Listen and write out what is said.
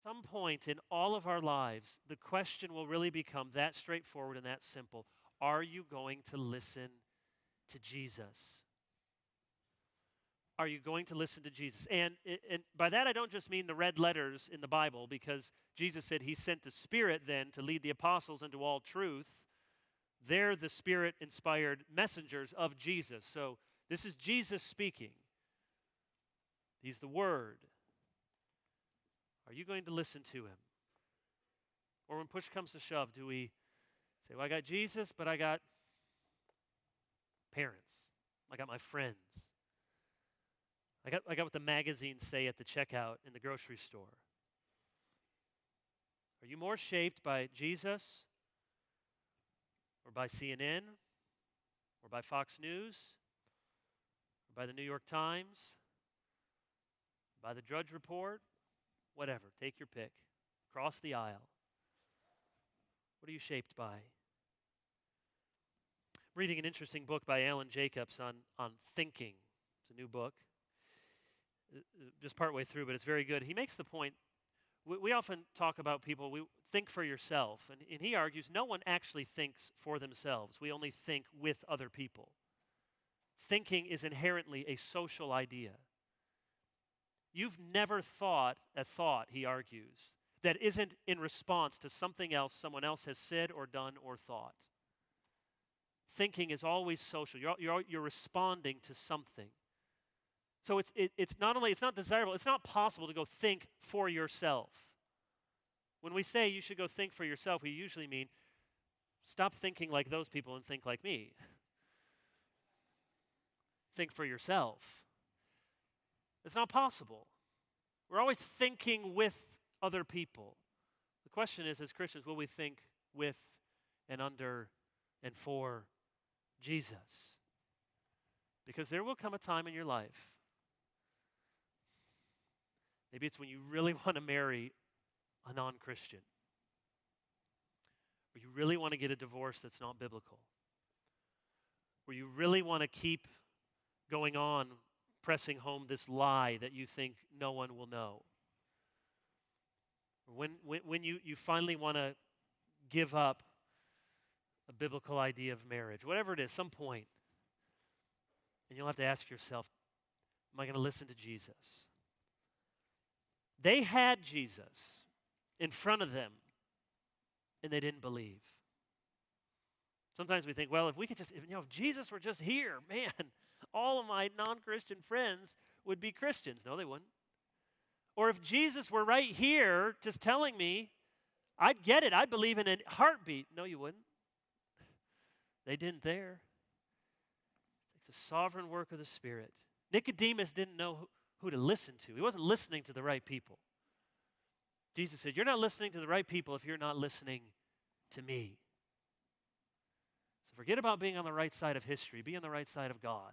Some point in all of our lives, the question will really become that straightforward and that simple. Are you going to listen to Jesus? Are you going to listen to Jesus? And by that, I don't just mean the red letters in the Bible, because Jesus said he sent the Spirit then to lead the apostles into all truth. They're the Spirit-inspired messengers of Jesus. So this is Jesus speaking. He's the Word. Are you going to listen to him? Or when push comes to shove, do we say, well, I got Jesus, but I got parents. I got my friends. I got what the magazines say at the checkout in the grocery store. Are you more shaped by Jesus or by CNN or by Fox News or by the New York Times, by the Drudge Report? Whatever, take your pick. Cross the aisle. What are you shaped by? I'm reading an interesting book by Alan Jacobs on thinking. It's a new book. Just partway through, but it's very good. He makes the point, we often talk about people, we think for yourself, and he argues no one actually thinks for themselves. We only think with other people. Thinking is inherently a social idea. You've never thought a thought, he argues, that isn't in response to something else someone else has said or done or thought. Thinking is always social. You're responding to something. So it's not desirable, it's not possible to go think for yourself. When we say you should go think for yourself, we usually mean stop thinking like those people and think like me. Think for yourself. It's not possible. We're always thinking with other people. The question is, as Christians, will we think with and under and for Jesus? Because there will come a time in your life, maybe it's when you really want to marry a non-Christian, or you really want to get a divorce that's not biblical, where you really want to keep going on pressing home this lie that you think no one will know. When you finally want to give up a biblical idea of marriage, whatever it is, some point, and you'll have to ask yourself, am I going to listen to Jesus? They had Jesus in front of them, and they didn't believe. Sometimes we think, well, if Jesus were just here, man, all of my non-Christian friends would be Christians. No, they wouldn't. Or if Jesus were right here just telling me, I'd get it. I'd believe in a heartbeat. No, you wouldn't. They didn't there. It's a sovereign work of the Spirit. Nicodemus didn't know who to listen to. He wasn't listening to the right people. Jesus said, you're not listening to the right people if you're not listening to me. So forget about being on the right side of history. Be on the right side of God.